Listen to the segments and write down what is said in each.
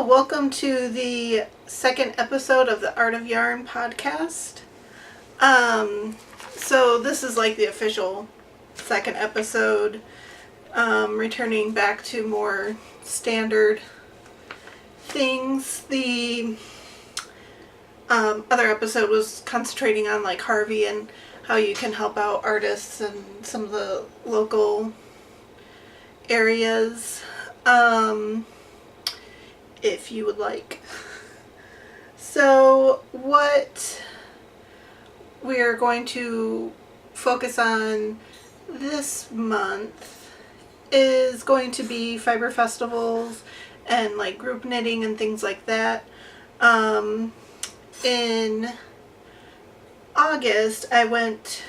welcome to the second episode of the Art of Yarn podcast. So this is like the official second episode, returning back to more standard things. The other episode was concentrating on like Harvey and how you can help out artists in some of the local areas. If you would like. So what we are going to focus on this month is going to be fiber festivals and like group knitting and things like that. In August I went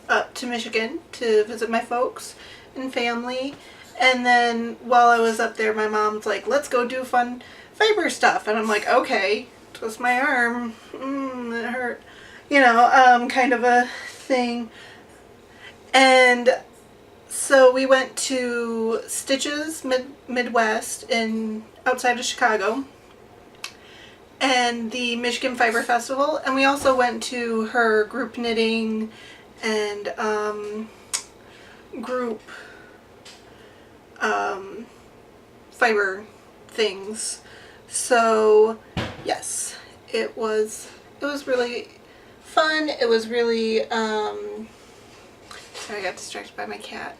up to Michigan to visit my folks and family. And then while I was up there, my mom's like, let's go do fun fiber stuff. And I'm like, okay, twist my arm, it hurt, kind of a thing. And so we went to Stitches Midwest outside of Chicago and the Michigan Fiber Festival. And we also went to her group knitting and group fiber things. So yes, it was really fun. It was really sorry, I got distracted by my cat.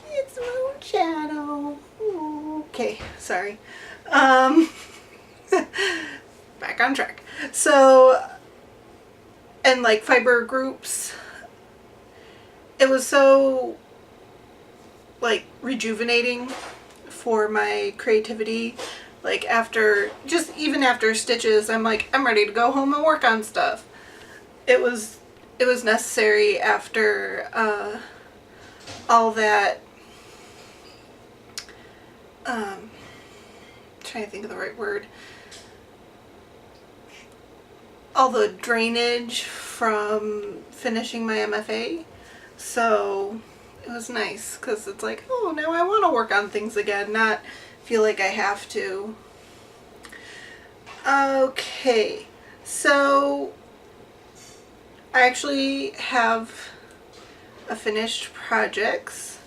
It's Moon Shadow. Okay, sorry. Back on track. So, and like fiber groups, it was so like rejuvenating for my creativity. Like even after Stitches, I'm like, I'm ready to go home and work on stuff. It was necessary after all that trying to think of the right word, all the drainage from finishing my MFA. So it was nice because it's like, oh, now I want to work on things again, not feel like I have to. Okay, so I actually have a finished projects.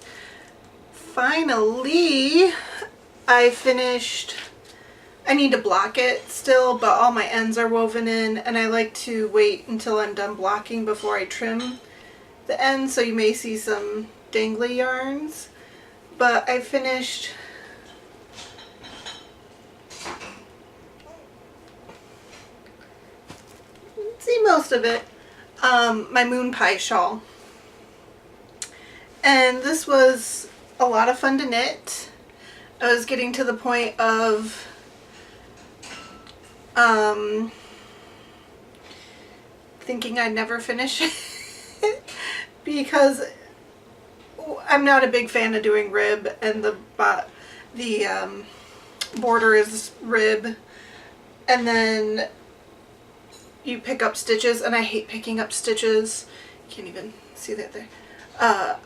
Finally, I need to block it still, but all my ends are woven in, and I like to wait until I'm done blocking before I trim the ends, so you may see some dangly yarns, but I finished most of it. My moon pie shawl, and this was a lot of fun to knit. I was getting to the point of thinking I'd never finish it because I'm not a big fan of doing rib, and the border is rib, and then you pick up stitches, and I hate picking up stitches. You can't even see that there.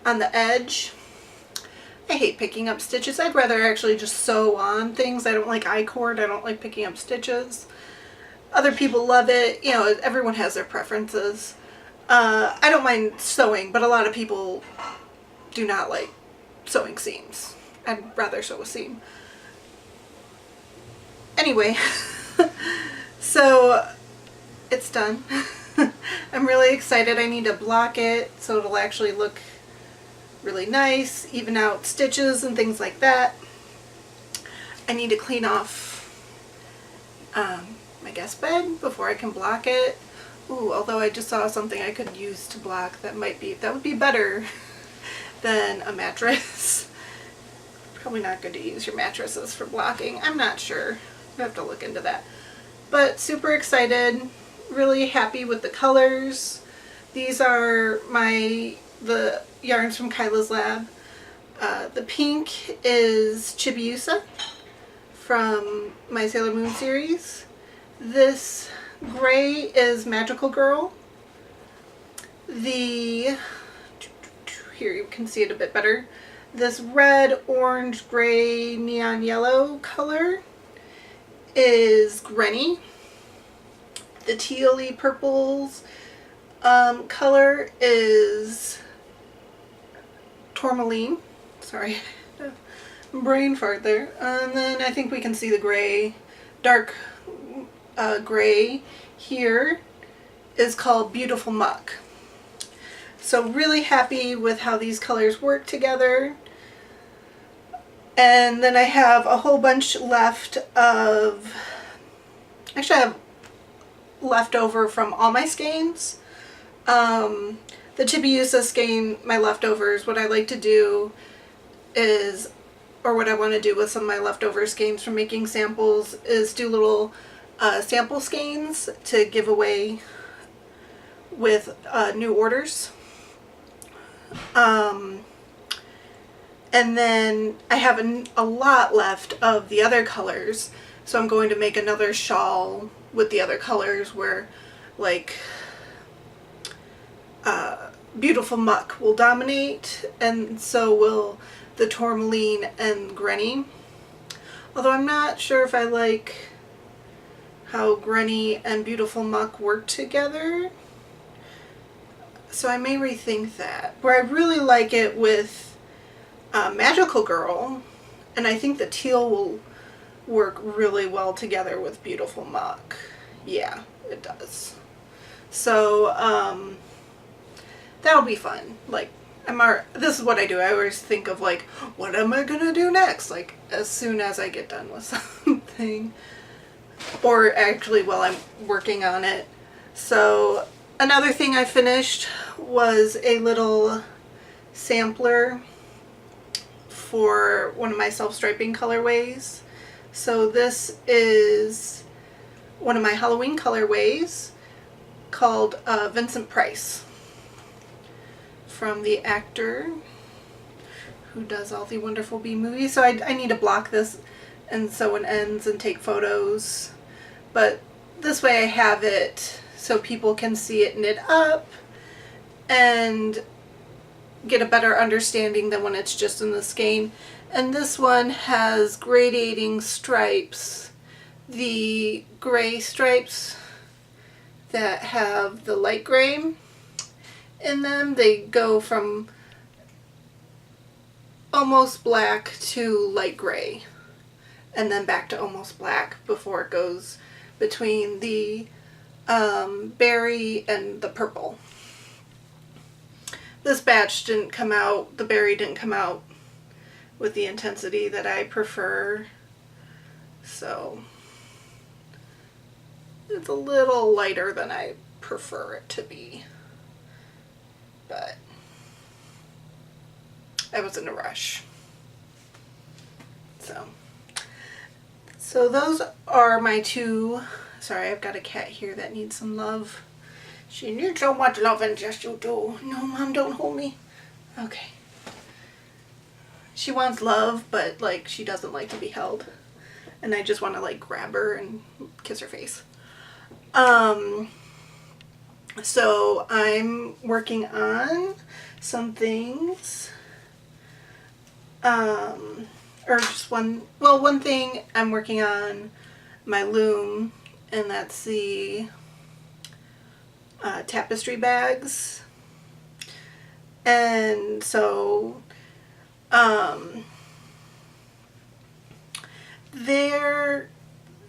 On the edge, I hate picking up stitches. I'd rather actually just sew on things. I don't like I-cord. I don't like picking up stitches. Other people love it. Everyone has their preferences. I don't mind sewing, but a lot of people do not like sewing seams. I'd rather sew a seam. Anyway, so it's done. I'm really excited. I need to block it so it'll actually look really nice, even out stitches and things like that. I need to clean off my guest bed before I can block it. Ooh, although I just saw something I could use to block that would be better than a mattress. Probably not good to use your mattresses for blocking. I'm not sure. I have to look into that. But super excited, really happy with the colors. These are the yarns from Kyla's lab. The pink is Chibiusa from my Sailor Moon series. This gray is Magical Girl. Here you can see it a bit better. This red, orange, gray, neon yellow color is Granny. The tealy purples color is Tourmaline. Sorry, brain fart there. And then I think we can see the gray, dark gray here is called Beautiful Muck. So really happy with how these colors work together. And then I have a whole bunch left of, actually I have leftover from all my skeins. The Chibiusa skein, my leftovers, what I like to do is, or what I want to do with some of my leftover skeins from making samples, is do little sample skeins to give away with new orders. And then I have a lot left of the other colors, so I'm going to make another shawl with the other colors where like Beautiful Muck will dominate, and so will the Tourmaline and Granny. Although I'm not sure if I like how Granny and Beautiful Muck work together, so I may rethink that. Where I really like it with Magical Girl, and I think the teal will work really well together with Beautiful Muck. Yeah, it does. So that'll be fun. Like, this is what I do. I always think of like, what am I gonna do next? Like, as soon as I get done with something, or actually while I'm working on it. So another thing I finished was a little sampler for one of my self-striping colorways. So this is one of my Halloween colorways called Vincent Price, from the actor who does all the Wonderful Bee movies. So I need to block this and sew an ends and take photos, but this way I have it so people can see it knit up and get a better understanding than when it's just in the skein. And this one has gradating stripes. The gray stripes that have the light gray in them, they go from almost black to light gray, and then back to almost black before it goes between the berry and the purple. This batch didn't come out, the berry didn't come out with the intensity that I prefer, so it's a little lighter than I prefer it to be, but I was in a rush. So those are my two. Sorry, I've got a cat here that needs some love. She needs so much love, and yes you do. No, Mom, don't hold me. Okay. She wants love, but like she doesn't like to be held. And I just want to like grab her and kiss her face. So I'm working on some things. Or just one thing I'm working on my loom, and that's the tapestry bags. And so there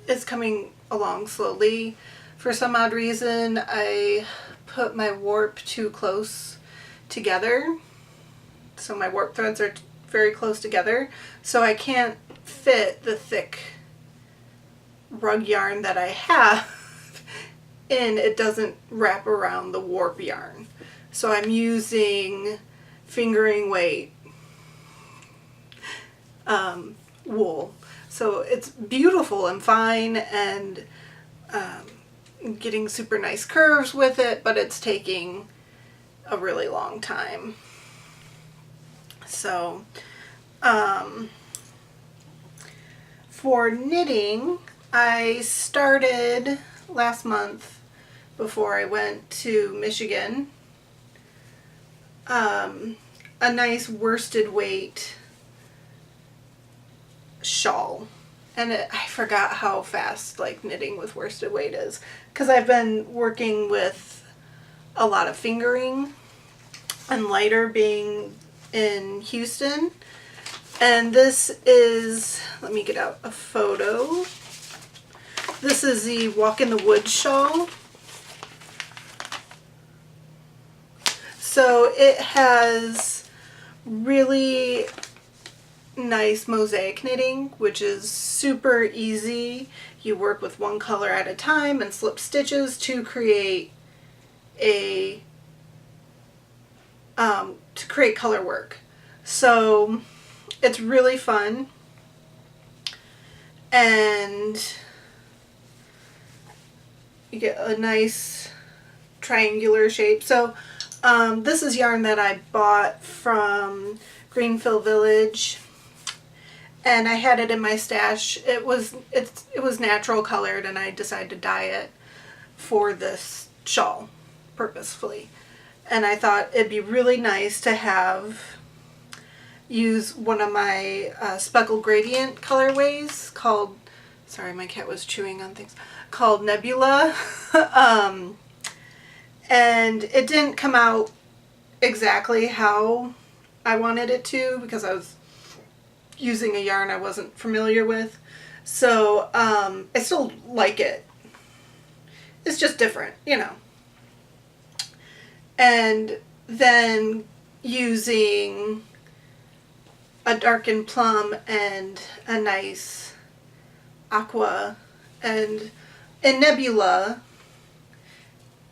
is coming along slowly. For some odd reason, I put my warp too close together. So my warp threads are very close together. So I can't fit the thick rug yarn that I have in. It doesn't wrap around the warp yarn. So I'm using fingering weight wool. So it's beautiful and fine, and getting super nice curves with it, but it's taking a really long time. So for knitting, I started last month before I went to Michigan. a nice worsted weight shawl. And I forgot how fast like knitting with worsted weight is, because I've been working with a lot of fingering and lighter being in Houston. And this is, let me get out a photo. This is the Walk in the Woods shawl. So it has really nice mosaic knitting, which is super easy. You work with one color at a time and slip stitches to create a color work. So it's really fun, and you get a nice triangular shape. So this is yarn that I bought from Greenfield Village, and I had it in my stash. It was natural colored, and I decided to dye it for this shawl purposefully. And I thought it'd be really nice to use one of my speckled gradient colorways called, sorry, my cat was chewing on things, called Nebula. And it didn't come out exactly how I wanted it to, because I was using a yarn I wasn't familiar with. So I still like it. It's just different, you know. And then using a darkened plum and a nice aqua, and in Nebula,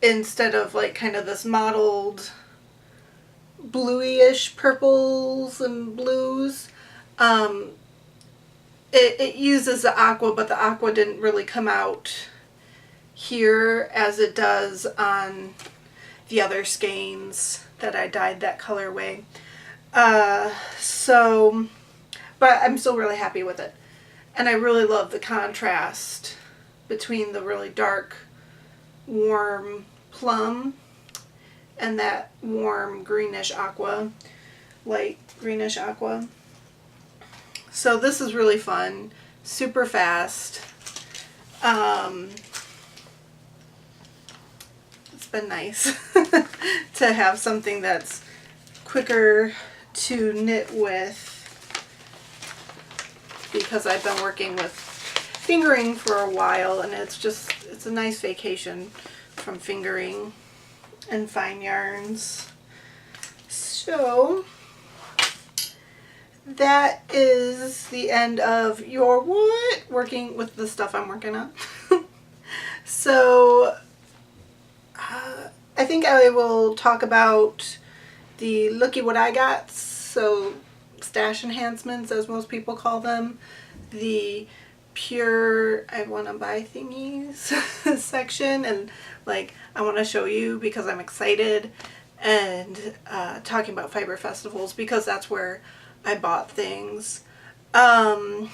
instead of like kind of this mottled bluish purples and blues, it uses the aqua, but the aqua didn't really come out here as it does on the other skeins that I dyed that colorway. But I'm still really happy with it. And I really love the contrast between the really dark, warm plum and that warm greenish aqua, light greenish aqua. So this is really fun, super fast. It's been nice to have something that's quicker to knit with, because I've been working with fingering for a while, and it's a nice vacation from fingering and fine yarns. So that is the end of your what? Working with the stuff I'm working on. So I think I will talk about the looky what I got, so stash enhancements as most people call them, the pure I want to buy thingies section, and like I want to show you because I'm excited, and talking about fiber festivals because that's where I bought things, and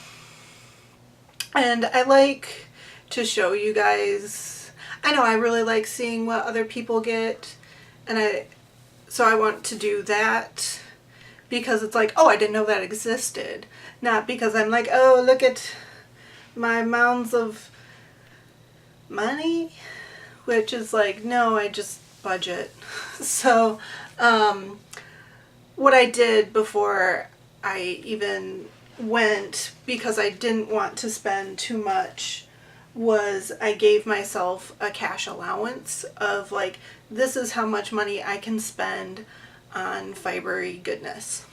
I like to show you guys. I know I really like seeing what other people get, and so I want to do that because it's like, oh, I didn't know that existed. Not because I'm like, oh, look at my mounds of money, which is like, no, I just budget. So what I did before I even went, because I didn't want to spend too much, was I gave myself a cash allowance of like, this is how much money I can spend on fibery goodness.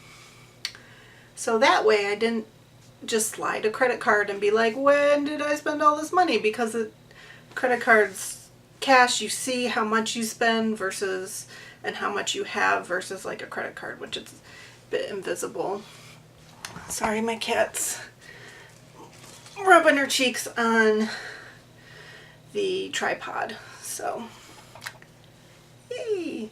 So that way I didn't just slide a credit card and be like, when did I spend all this money? Because credit cards, cash, you see how much you spend versus, and how much you have versus like a credit card, which is a bit invisible. Sorry, my cat's rubbing her cheeks on the tripod. So, yay!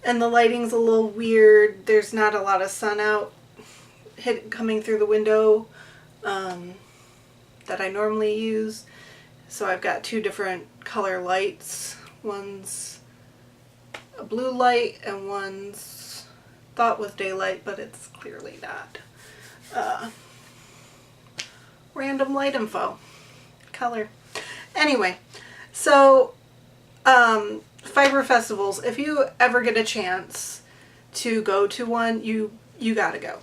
And the lighting's a little weird. There's not a lot of sun out coming through the window that I normally use. So I've got two different color lights. One's a blue light and one's thought was daylight, but it's clearly not. Random light info. Color. Anyway, so fiber festivals, if you ever get a chance to go to one, you gotta go.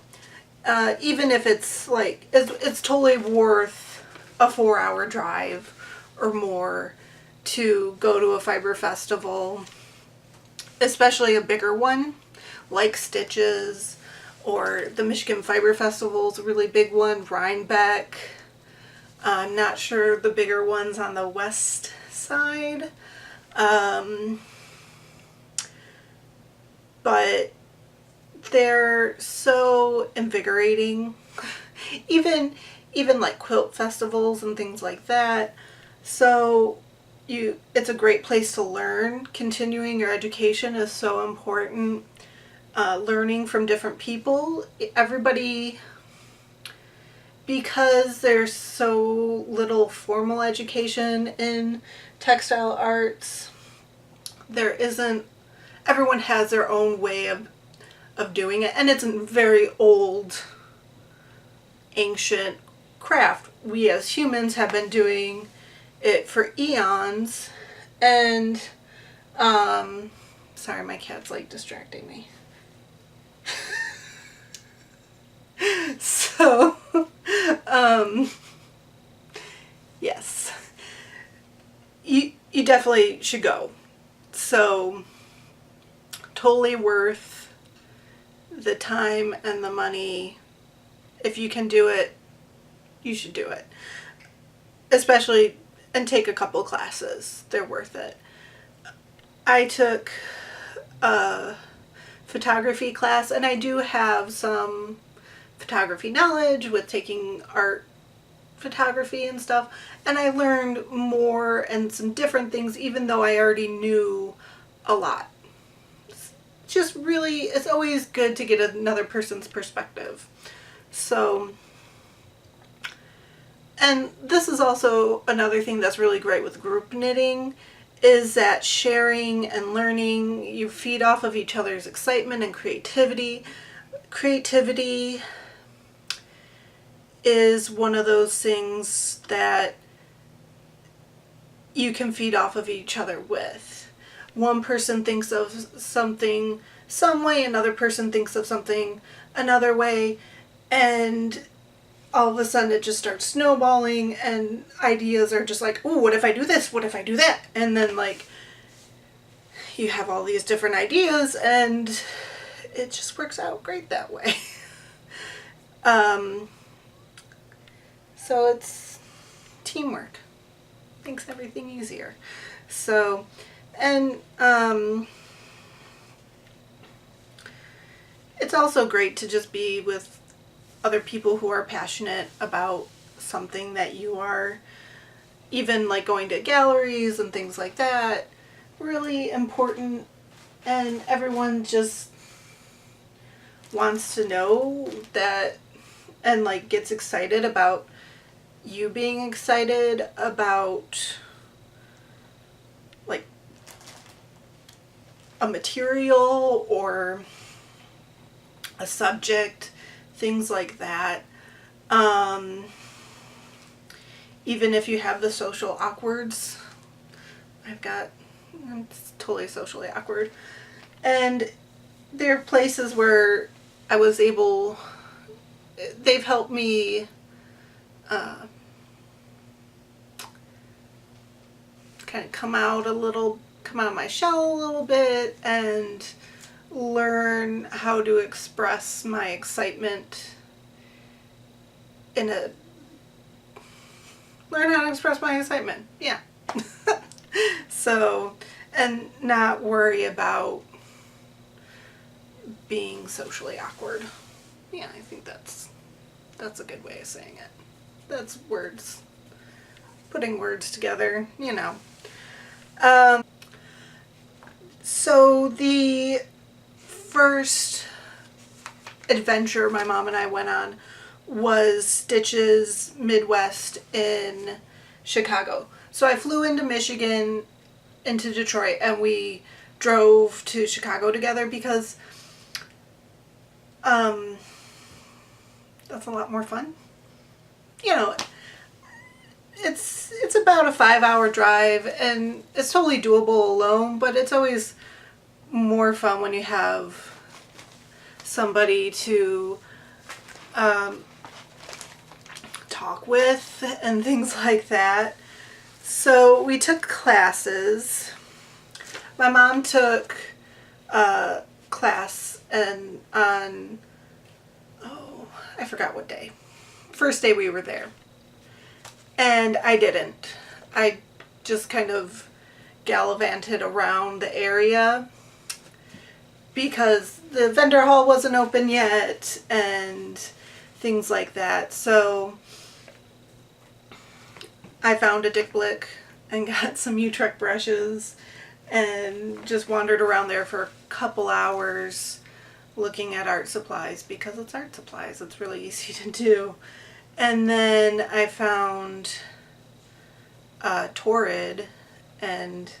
Even if it's like, it's totally worth a 4-hour drive or more to go to a fiber festival, especially a bigger one like Stitches, or the Michigan Fiber Festival's a really big one, Rhinebeck. I'm not sure the bigger ones on the west side. But they're so invigorating. even like quilt festivals and things like that. So it's a great place to learn. Continuing your education is so important. Learning from different people. Everybody, because there's so little formal education in textile arts, everyone has their own way of doing it, and it's a very old, ancient craft. We as humans have been doing it for eons, and sorry, my cat's like distracting me. So yes, you definitely should go. So totally worth the time and the money. If you can do it, you should do it. Especially, and take a couple classes. They're worth it. I took a photography class, and I do have some photography knowledge with taking art photography and stuff, and I learned more and some different things, even though I already knew a lot. It's just really, it's always good to get another person's perspective. So, and this is also another thing that's really great with group knitting, is that sharing and learning, you feed off of each other's excitement and creativity. Creativity is one of those things that you can feed off of each other with. One person thinks of something some way, another person thinks of something another way, and all of a sudden it just starts snowballing, and ideas are just like, ooh, what if I do this? What if I do that? And then like you have all these different ideas, and it just works out great that way. So it's teamwork. Makes everything easier. So, and it's also great to just be with other people who are passionate about something that you are, even like going to galleries and things like that, really important, and everyone just wants to know that, and like gets excited about you being excited about like a material or a subject, things like that. Even if you have the social awkwards, I'm totally socially awkward, and there are places where they've helped me kind of come out of my shell a little bit and learn how to express my excitement yeah. So, and not worry about being socially awkward. Yeah, I think that's a good way of saying it. That's words, putting words together, you know. So the first adventure my mom and I went on was Stitches Midwest in Chicago. So I flew into Michigan, into Detroit, and we drove to Chicago together because That's a lot more fun. You know, it's about a 5-hour drive, and it's totally doable alone, but it's always more fun when you have somebody to talk with and things like that. So we took classes. My mom took a class and on, oh, I forgot what day. First day we were there. And I didn't. I just kind of gallivanted around the area because the vendor hall wasn't open yet and things like that. So I found a Dick Blick and got some Utrecht brushes and just wandered around there for a couple hours looking at art supplies because it's art supplies. It's really easy to do. And then I found Torrid and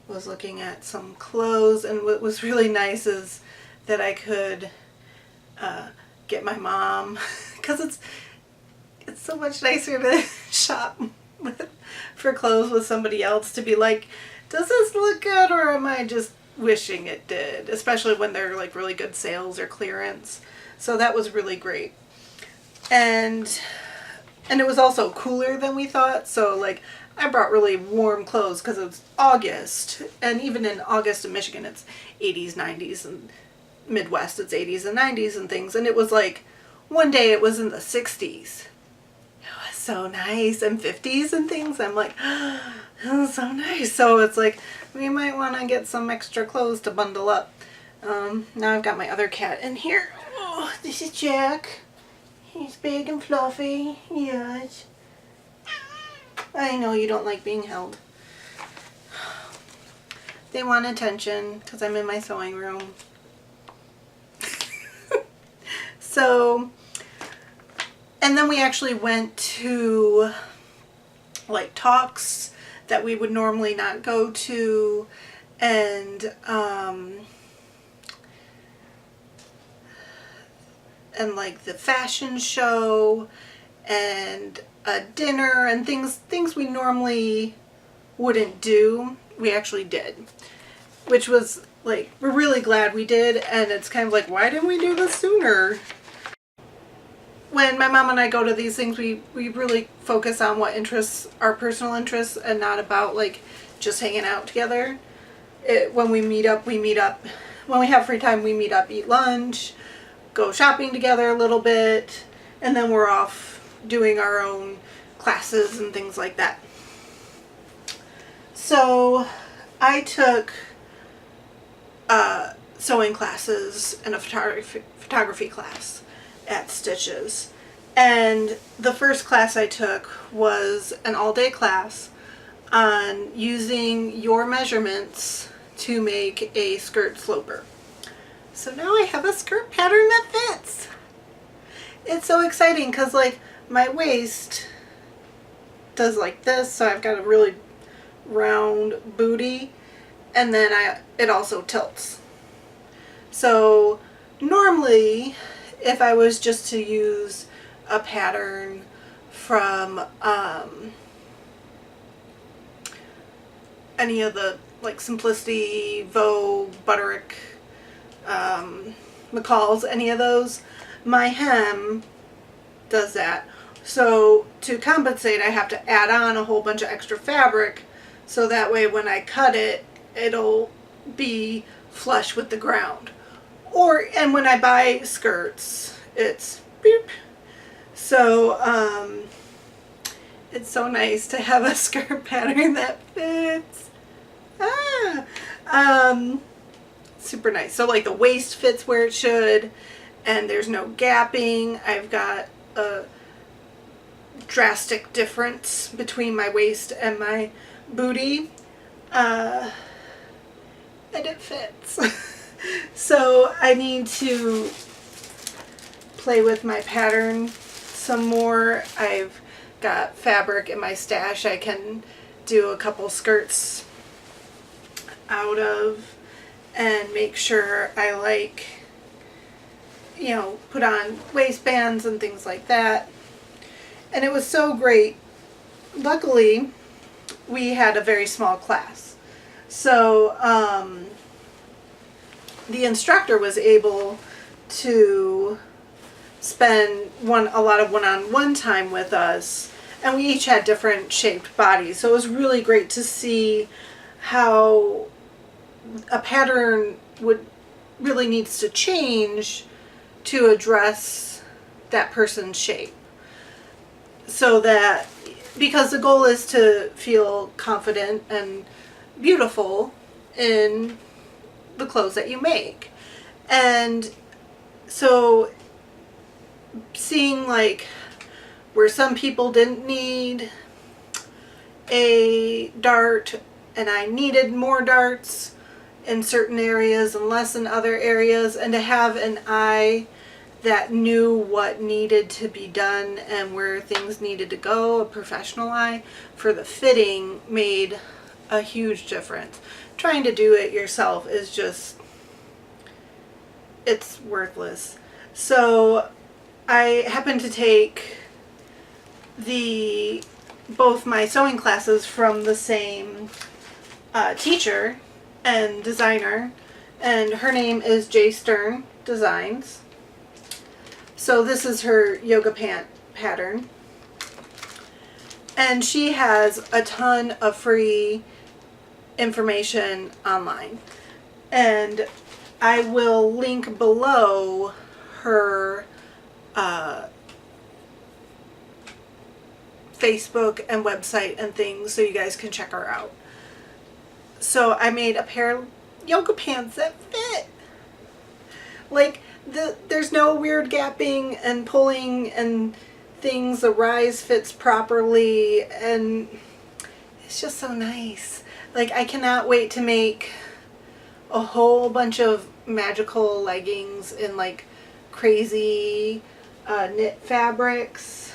was looking at some clothes, and what was really nice is that I could get my mom, because it's so much nicer to shop for clothes with somebody else, to be like, does this look good or am I just wishing it did, especially when they're like really good sales or clearance. So that was really great. And it was also cooler than we thought, so like I brought really warm clothes because it's August, and even in August in Michigan it's 80s, 90s, and Midwest it's 80s and 90s and things, and it was like one day it was in the 60s. It was so nice, and 50s and things. I'm like, oh, that was so nice. So it's like we might want to get some extra clothes to bundle up. Now I've got my other cat in here. Oh, this is Jack. He's big and fluffy. Yes. I know you don't like being held. They want attention because I'm in my sewing room. So, and then we actually went to like talks that we would normally not go to, and like the fashion show and a dinner and things we normally wouldn't do, we actually did, which was like, we're really glad we did. And it's kind of like, why didn't we do this sooner? When my mom and I go to these things, we really focus on what interests, our personal interests, and not about like just hanging out together. When we meet up, when we have free time, we meet up, eat lunch, go shopping together a little bit, and then we're off doing our own classes and things like that. So I took sewing classes and a photography class at Stitches, and the first class I took was an all-day class on using your measurements to make a skirt sloper. So now I have a skirt pattern that fits. It's so exciting because like my waist does like this, so I've got a really round booty, and then it also tilts. So normally if I was just to use a pattern from any of the like Simplicity, Vogue, Butterick, McCall's, any of those, my hem does that. So to compensate, I have to add on a whole bunch of extra fabric, so that way when I cut it, it'll be flush with the ground. And when I buy skirts, it's beep. So it's so nice to have a skirt pattern that fits. Super nice. So like the waist fits where it should, and there's no gapping. I've got a drastic difference between my waist and my booty, and it fits. So I need to play with my pattern some more. I've got fabric in my stash I can do a couple skirts out of, and make sure I like, put on waistbands and things like that. And it was so great. Luckily, we had a very small class. So the instructor was able to spend a lot of one-on-one time with us, and we each had different shaped bodies. So it was really great to see how a pattern really needs to change to address that person's shape. So that, because the goal is to feel confident and beautiful in the clothes that you make. And so seeing like where some people didn't need a dart and I needed more darts in certain areas and less in other areas, and to have an eye that knew what needed to be done and where things needed to go, a professional eye for the fitting, made a huge difference. Trying to do it yourself is just, it's worthless. So I happened to take both my sewing classes from the same teacher and designer, and her name is J. Stern Designs. So this is her yoga pant pattern, and she has a ton of free information online, and I will link below her Facebook and website and things so you guys can check her out. So I made a pair of yoga pants that fit. Like, there's no weird gapping and pulling and things. The rise fits properly, and it's just so nice. Like, I cannot wait to make a whole bunch of magical leggings in like crazy knit fabrics,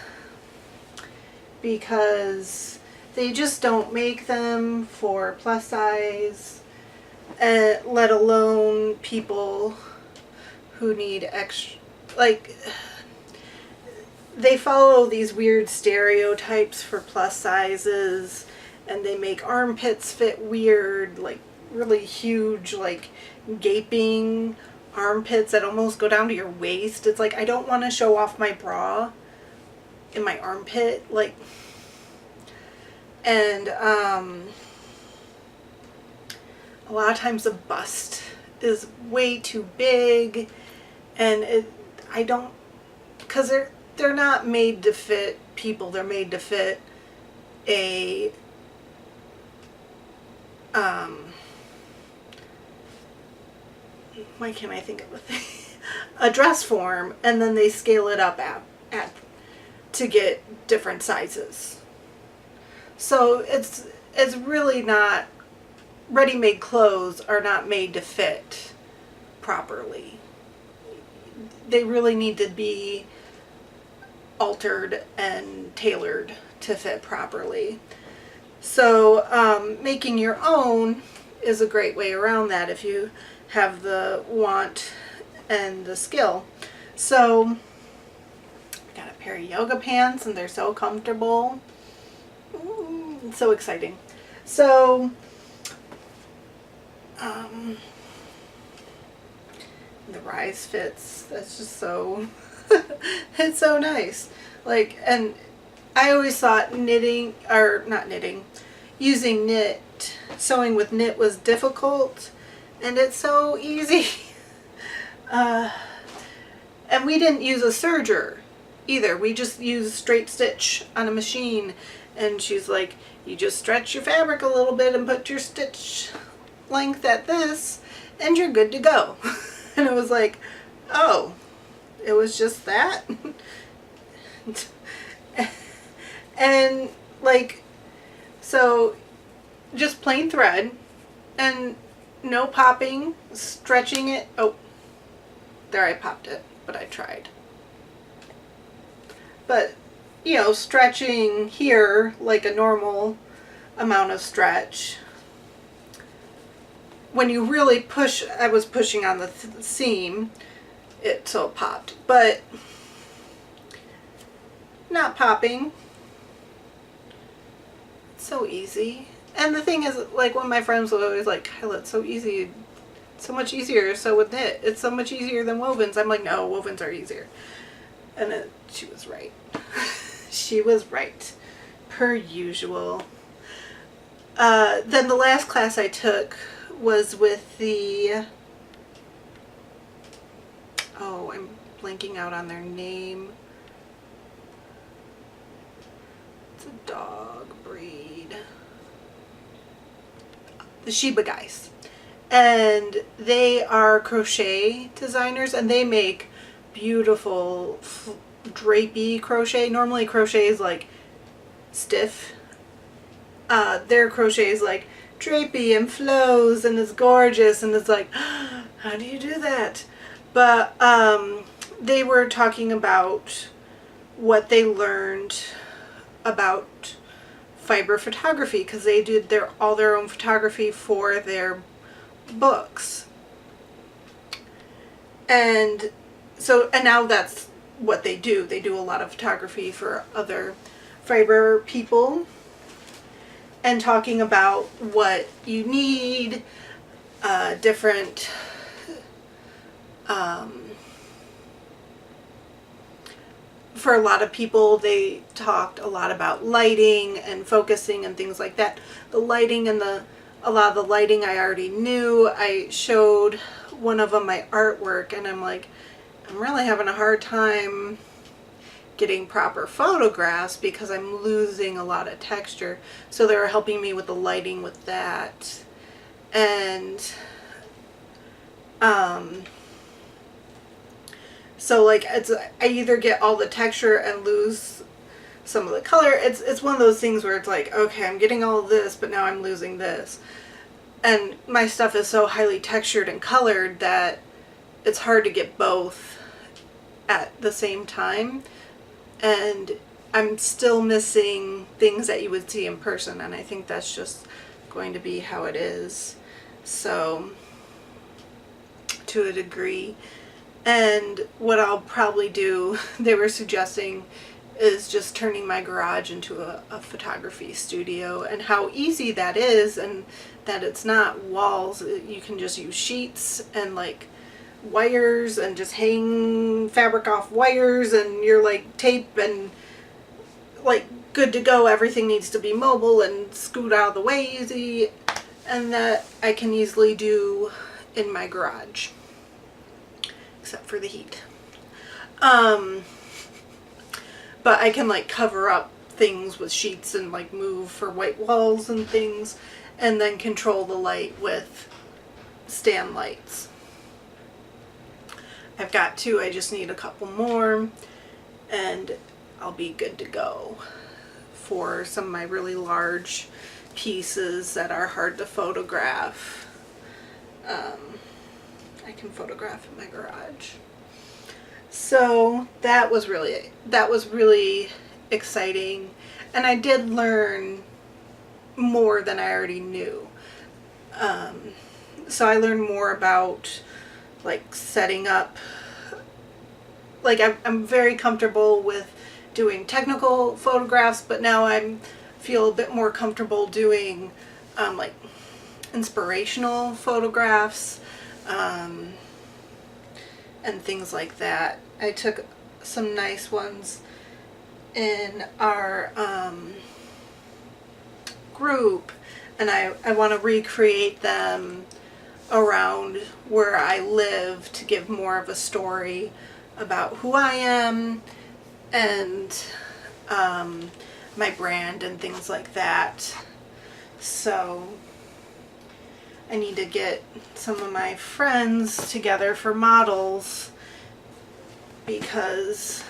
because they just don't make them for plus size, let alone people who need extra. Like, they follow these weird stereotypes for plus sizes, and they make armpits fit weird, like really huge, like gaping armpits that almost go down to your waist. It's like, I don't want to show off my bra in my armpit, like. And a lot of times the bust is way too big, and I don't, because they're not made to fit people. They're made to fit a why can't I think of a thing? A dress form, and then they scale it up at to get different sizes. So it's really not, ready-made clothes are not made to fit properly. They really need to be altered and tailored to fit properly. So making your own is a great way around that if you have the want and the skill. So I got a pair of yoga pants, and they're so comfortable. So exciting. So the rise fits, that's just so it's so nice. Like, and I always thought using knit, sewing with knit was difficult, and it's so easy. And we didn't use a serger either. We just used straight stitch on a machine. And she's like, you just stretch your fabric a little bit and put your stitch length at this, and you're good to go. And it was like, oh, it was just that? And like, so just plain thread and no popping, stretching it. Oh, there, I popped it, but I tried. But stretching here like a normal amount of stretch. When you really push, I was pushing on the seam, so it popped. But not popping. It's so easy. And the thing is, like, one of my friends was always like, Kyla, it's so easy. It's so much easier. So with knit, it's so much easier than wovens. I'm like, no, wovens are easier. And she was right. She was right. Per usual. Then the last class I took was with the, oh, I'm blanking out on their name. It's a dog breed. The Shiba guys. And they are crochet designers, and they make beautiful drapey crochet. Normally crochet is like stiff. Their crochet is like drapey and flows and is gorgeous, and it's like, how do you do that? But they were talking about what they learned about fiber photography, because they did all their own photography for their books. And so, and now that's what they do. They do a lot of photography for other fiber people, and talking about what you need, different for a lot of people, they talked a lot about lighting and focusing and things like that. The lighting and a lot of the lighting I already knew. I showed one of them my artwork, and I'm like, I'm really having a hard time getting proper photographs because I'm losing a lot of texture. So they were helping me with the lighting with that. And so like I either get all the texture and lose some of the color. It's one of those things where it's like, okay, I'm getting all of this, but now I'm losing this. And my stuff is so highly textured and colored that it's hard to get both at the same time. And I'm still missing things that you would see in person, and I think that's just going to be how it is. So, to a degree. And what I'll probably do, they were suggesting, is just turning my garage into a photography studio, and how easy that is, and that it's not walls. You can just use sheets and like wires and just hang fabric off wires, and you're like tape and like good to go. Everything needs to be mobile and scoot out of the way easy, and that I can easily do in my garage, except for the heat. But I can like cover up things with sheets and like move for white walls and things, and then control the light with stand lights. I've got two, I just need a couple more, and I'll be good to go for some of my really large pieces that are hard to photograph. I can photograph in my garage. So that was really exciting, and I did learn more than I already knew. So I learned more about like setting up, like I'm very comfortable with doing technical photographs, but now I feel a bit more comfortable doing like inspirational photographs and things like that. I took some nice ones in our group, and I want to recreate them around where I live to give more of a story about who I am and my brand and things like that. So I need to get some of my friends together for models, because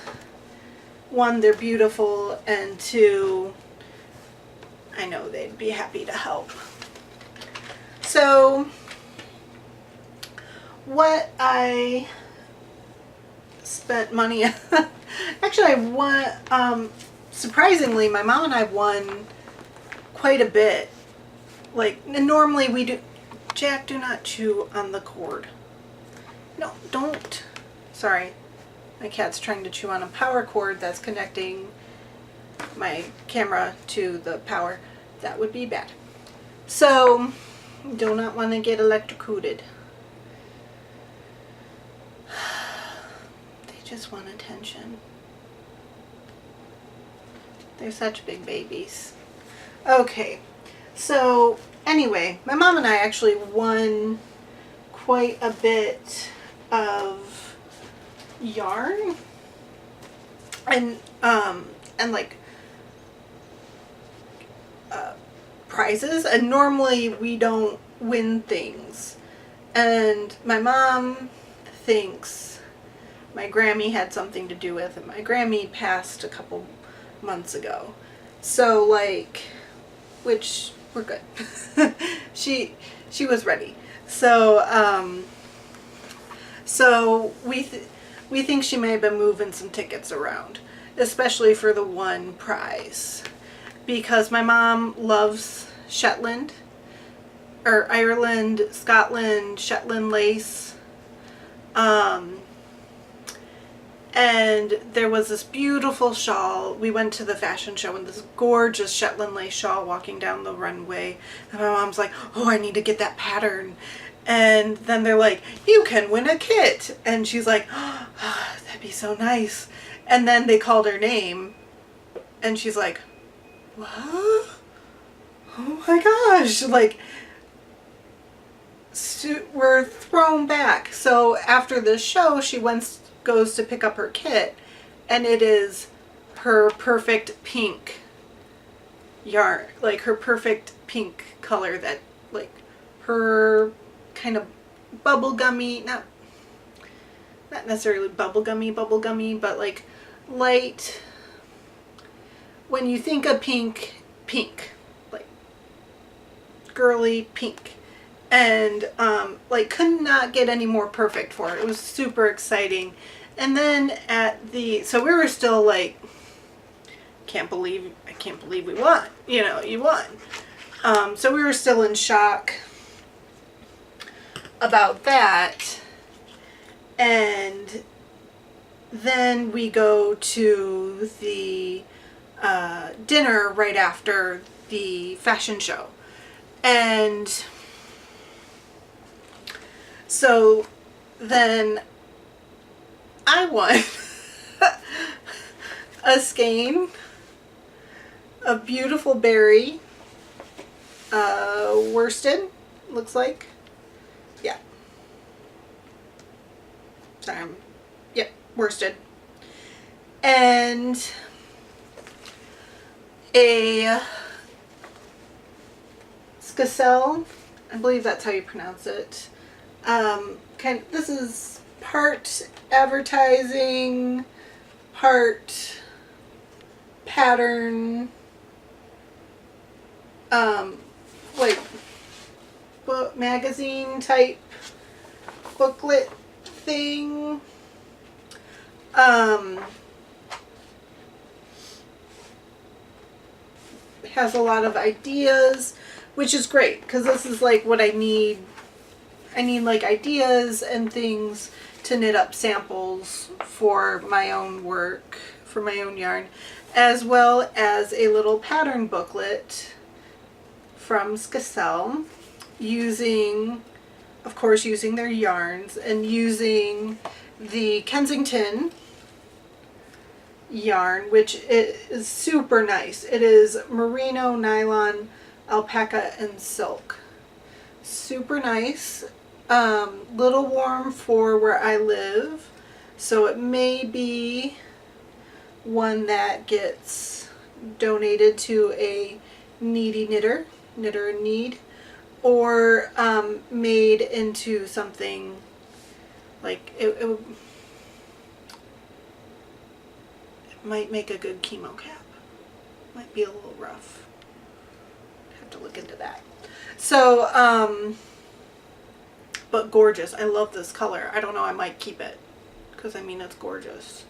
one, they're beautiful, and two, I know they'd be happy to help. So what I spent money on, actually I won, surprisingly, my mom and I won quite a bit. Like, normally we do, Jack, do not chew on the cord. No, don't. Sorry, my cat's trying to chew on a power cord that's connecting my camera to the power. That would be bad. So, do not want to get electrocuted. They just want attention. They're such big babies. Okay, so anyway, my mom and I actually won quite a bit of yarn and like prizes, and normally we don't win things, and my mom thinks my Grammy had something to do with it. My Grammy passed a couple months ago, so like, which we're good. she was ready, so so we think she may have been moving some tickets around, especially for the one prize, because my mom loves Shetland, or Ireland, Scotland, Shetland lace. And there was this beautiful shawl. We went to the fashion show in this gorgeous Shetland lace shawl walking down the runway. And my mom's like, oh, I need to get that pattern. And then they're like, you can win a kit. And she's like, oh, that'd be so nice. And then they called her name. And she's like, what? Oh my gosh. Like, we're thrown back. So after the show, she goes to pick up her kit, and it is her perfect pink yarn, like her perfect pink color, that like her kind of bubblegummy, not necessarily bubblegummy, but like light, when you think of pink, like girly pink. And like could not get any more perfect for it. It was super exciting. And then so we were still like, I can't believe we won. You know, you won. So we were still in shock about that. And then we go to the dinner right after the fashion show. And so then I won a skein, a beautiful berry, worsted, looks like. Yeah. Sorry. Yep, worsted. And a scasselle, I believe that's how you pronounce it. This is part advertising, part pattern, like book magazine type booklet thing. Has a lot of ideas, which is great, because this is like what I need. I need like ideas and things to knit up samples for my own work, for my own yarn, as well as a little pattern booklet from Scassell, of course, using their yarns and using the Kensington yarn, which is super nice. It is merino, nylon, alpaca, and silk. Super nice. Little warm for where I live, so it may be one that gets donated to a needy knitter in need, or made into something like it might make a good chemo cap. Might be a little rough. Have to look into that. So but gorgeous. I love this color. I don't know, I might keep it, because I mean, it's gorgeous.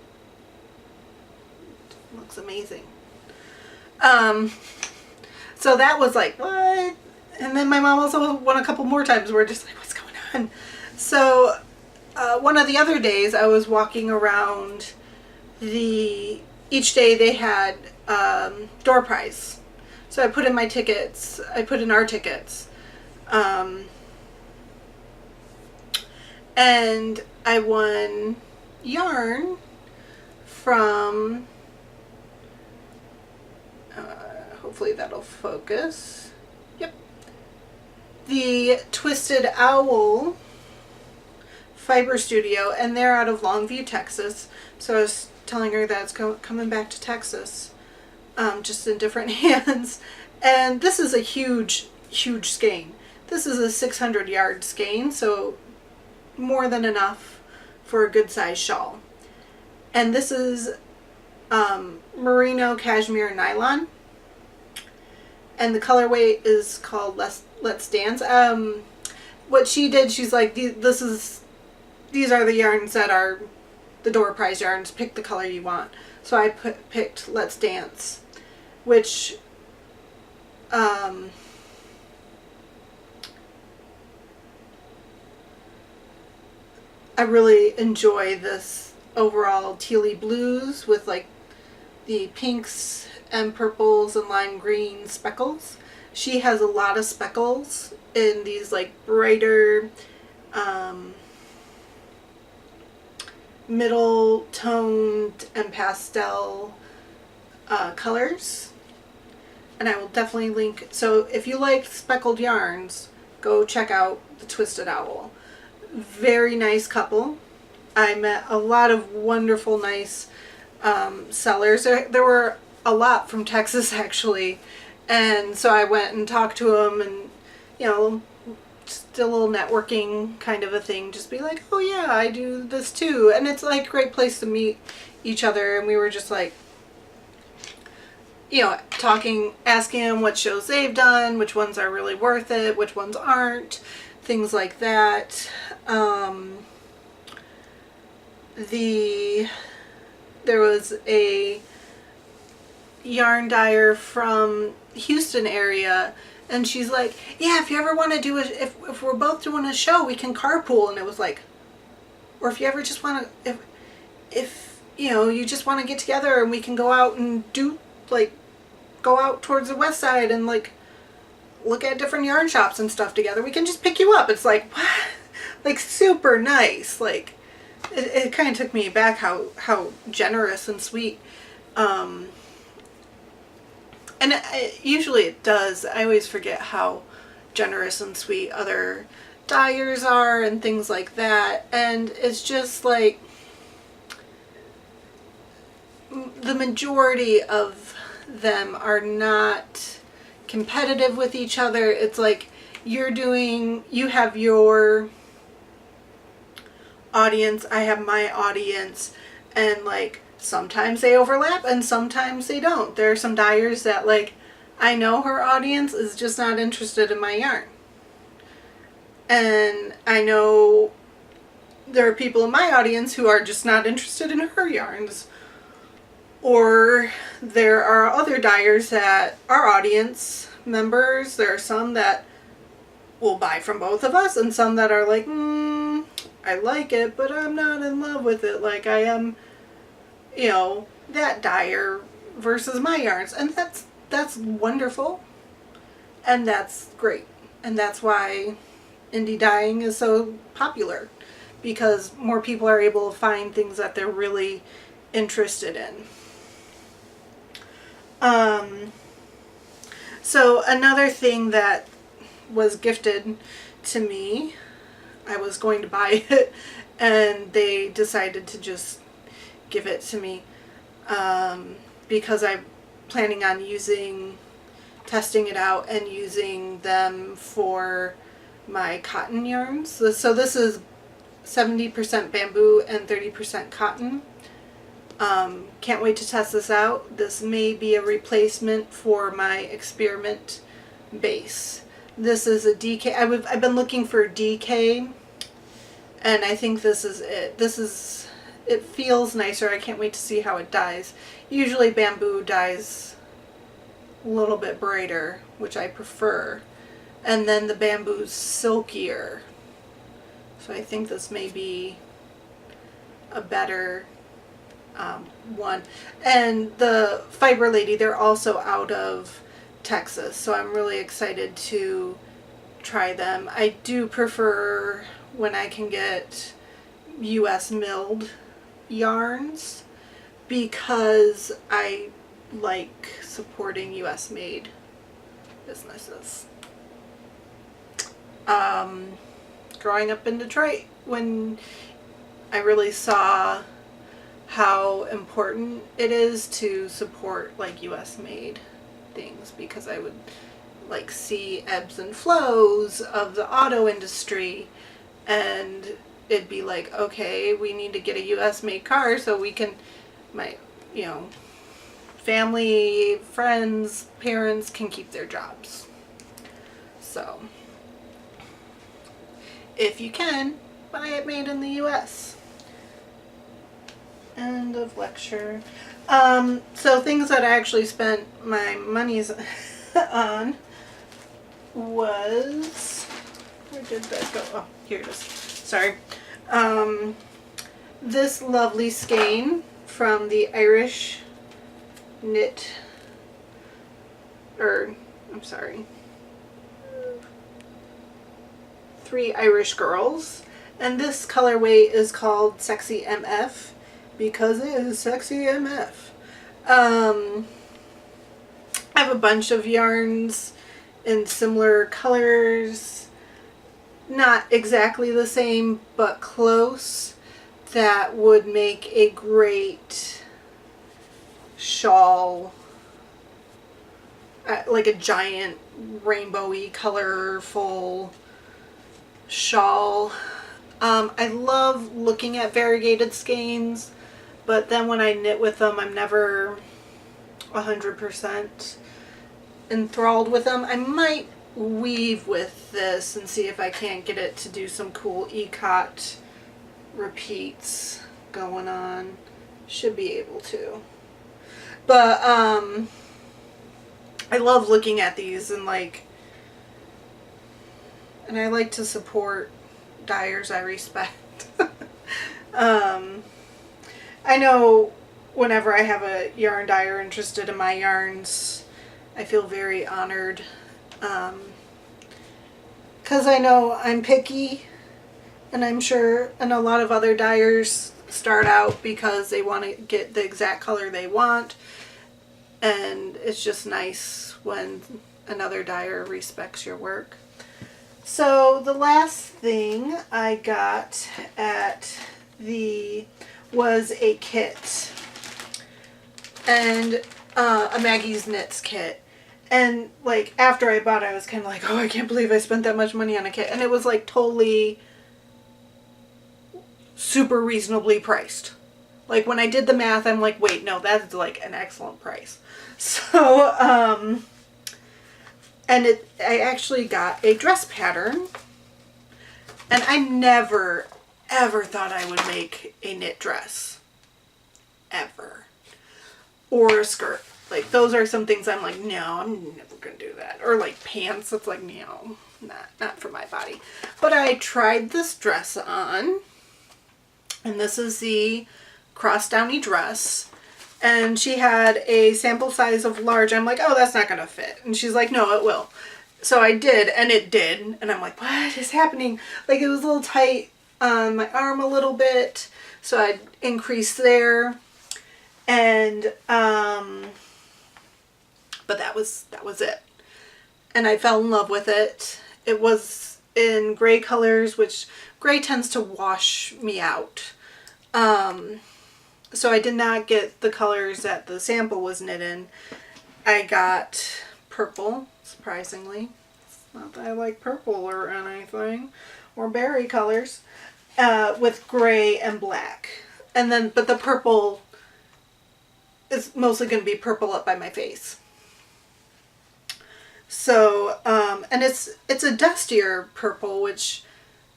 It looks amazing. So that was like, what? And then my mom also won a couple more times. We're just like, what's going on? So one of the other days I was walking around each day they had door prize. So I put in my tickets, I put in our tickets. And I won yarn from, hopefully that'll focus. Yep. The Twisted Owl Fiber Studio, and they're out of Longview, Texas. So I was telling her that it's coming back to Texas, just in different hands. And this is a huge, huge skein. This is a 600 yard skein, so more than enough for a good size shawl. And this is merino cashmere nylon, and the colorway is called Let's Dance. What she did, she's like, these are the yarns that are the door prize yarns. Pick the color you want. So I picked Let's Dance, which I really enjoy this overall tealy blues with like the pinks and purples and lime green speckles. She has a lot of speckles in these like brighter middle toned and pastel colors, and I will definitely link. So if you like speckled yarns, go check out the Twisted Owl. Very nice couple. I met a lot of wonderful, nice sellers. There were a lot from Texas actually, and so I went and talked to them, and you know, just a little networking kind of a thing. Just be like, oh yeah, I do this too, and it's like a great place to meet each other. And we were just like, you know, talking, asking them what shows they've done, which ones are really worth it, which ones aren't, things like that. There was a yarn dyer from Houston area, and she's like, yeah, if you ever want to do it, if we're both doing a show, we can carpool. And it was like, or if you ever just want to, if you know, you just want to get together and we can go out and do, like, go out towards the west side and like look at different yarn shops and stuff together, we can just pick you up. It's like, what? Like, super nice. Like, it kind of took me back how generous and sweet. And usually it does. I always forget how generous and sweet other dyers are and things like that. And it's just like, the majority of them are not competitive with each other. It's like you have your audience, I have my audience, and like sometimes they overlap and sometimes they don't. There are some dyers that, like, I know her audience is just not interested in my yarn, and I know there are people in my audience who are just not interested in her yarns. Or there are other dyers that our audience members, there are some that will buy from both of us, and some that are like, I like it, but I'm not in love with it like I am, you know, that dyer versus my yarns. And that's wonderful, and that's great, and that's why indie dyeing is so popular, because more people are able to find things that they're really interested in. So another thing that was gifted to me, I was going to buy it and they decided to just give it to me, because I'm planning on testing it out and using them for my cotton yarns. So this is 70% bamboo and 30% cotton. Can't wait to test this out. This may be a replacement for my experiment base. This is a DK. I've been looking for a DK, and I think this is it. It feels nicer. I can't wait to see how it dyes. Usually bamboo dyes a little bit brighter, which I prefer, and then the bamboo's silkier. So I think this may be a better one. And the Fiber Lady, they're also out of Texas, so I'm really excited to try them. I do prefer when I can get US milled yarns because I like supporting US made businesses. Growing up in Detroit, when I really saw how important it is to support like US made things, because I would like see ebbs and flows of the auto industry, and it'd be like, okay, we need to get a US made car so we can, my, you know, family, friends, parents can keep their jobs. So if you can, buy it made in the US. End of lecture. So things that I actually spent my monies on was, where did that go? Oh, here it is. Sorry. This lovely skein from the Irish knit, Three Irish Girls, and this colorway is called Sexy MF because it is Sexy MF. I have a bunch of yarns in similar colors, not exactly the same but close, that would make a great shawl, like a giant rainbowy colorful shawl. I love looking at variegated skeins, but then when I knit with them, I'm never 100% enthralled with them. I might weave with this and see if I can't get it to do some cool ikat repeats going on. Should be able to. But I love looking at these and I like to support dyers I respect. I know whenever I have a yarn dyer interested in my yarns, I feel very honored. Because I know I'm picky, and I'm sure, and a lot of other dyers start out because they want to get the exact color they want, and it's just nice when another dyer respects your work. So the last thing I got was a kit, and a Maggie's Knits kit. And like after I bought it, I was kind of like, oh, I can't believe I spent that much money on a kit. And it was like totally super reasonably priced. Like when I did the math, I'm like, wait, no, that's like an excellent price. So, and I actually got a dress pattern, and I never, ever thought I would make a knit dress. Ever. Or a skirt. Like, those are some things I'm like, no, I'm never going to do that. Or like pants, it's like, no, not for my body. But I tried this dress on, and this is the cross downy dress. And she had a sample size of large. I'm like, oh, that's not going to fit. And she's like, no, it will. So I did, and it did. And I'm like, what is happening? Like, it was a little tight on my arm a little bit. So I increased there. And, but that was it. And I fell in love with it. It was in gray colors, which gray tends to wash me out. So I did not get the colors that the sample was knit in. I got purple, surprisingly. It's not that I like purple or anything, or berry colors, with gray and black. And then, but the purple is mostly going to be purple up by my face. So, and it's a dustier purple, which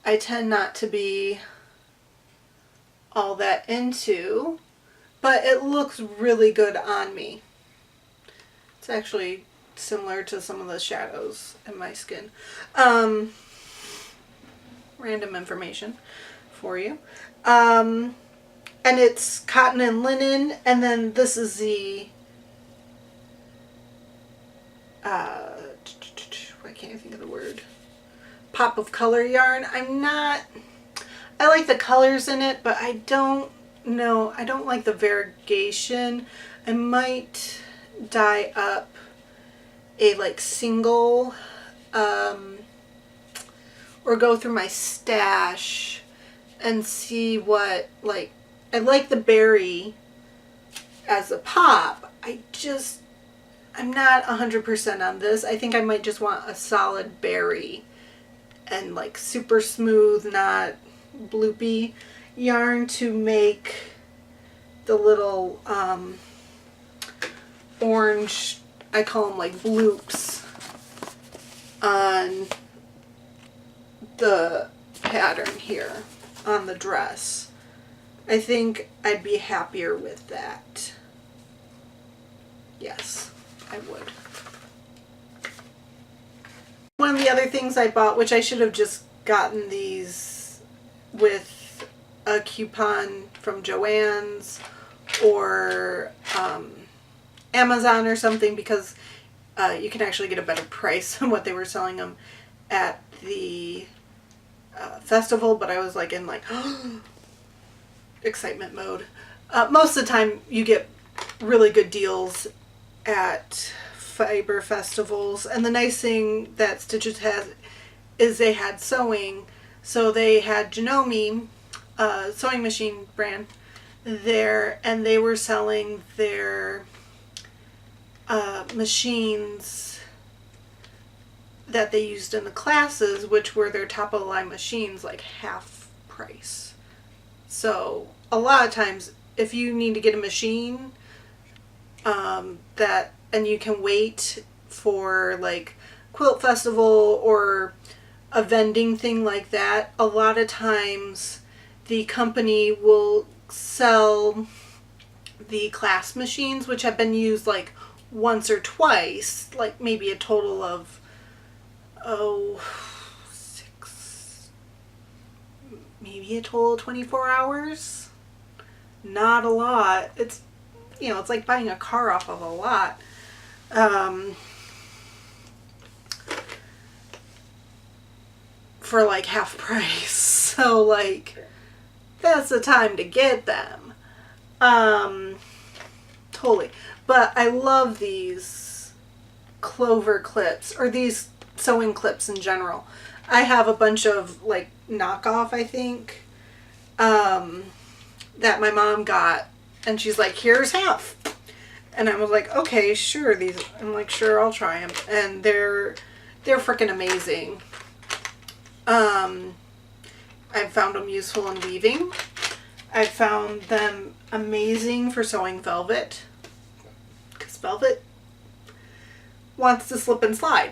I tend not to be all that into, but it looks really good on me. It's actually similar to some of the shadows in my skin. Random information for you. and it's cotton and linen, and then this is the why can't I think of the word? Pop of color yarn. I like the colors in it, but I don't like the variegation. I might dye up a like single or go through my stash and see what, like, I like the berry as a pop. I'm not 100% on this. I think I might just want a solid berry and like super smooth, not bloopy yarn to make the little orange, I call them like bloops on the pattern here on the dress. I think I'd be happier with that. Yes, I would. One of the other things I bought, which I should have just gotten these with a coupon from Joann's or Amazon or something, because you can actually get a better price than what they were selling them at the festival, but I was like in like excitement mode. Most of the time you get really good deals at fiber festivals, and the nice thing that Stitches has is they had sewing, so they had Janome sewing machine brand there, and they were selling their machines that they used in the classes, which were their top of the line machines, like half price. So a lot of times if you need to get a machine and you can wait for like quilt festival or a vending thing like that, a lot of times the company will sell the class machines, which have been used like once or twice, like maybe a total of 6, maybe a total of 24 hours. Not a lot. It's, you know, it's like buying a car off of a lot. For like half price. So like that's the time to get them. Totally. But I love these clover clips, or these sewing clips in general. I have a bunch of like knockoff, I think, that my mom got, and she's like, here's half. And I was like, okay, sure. I'm like, sure, I'll try them. And they're freaking amazing. I've found them useful in weaving. I found them amazing for sewing velvet, because velvet wants to slip and slide.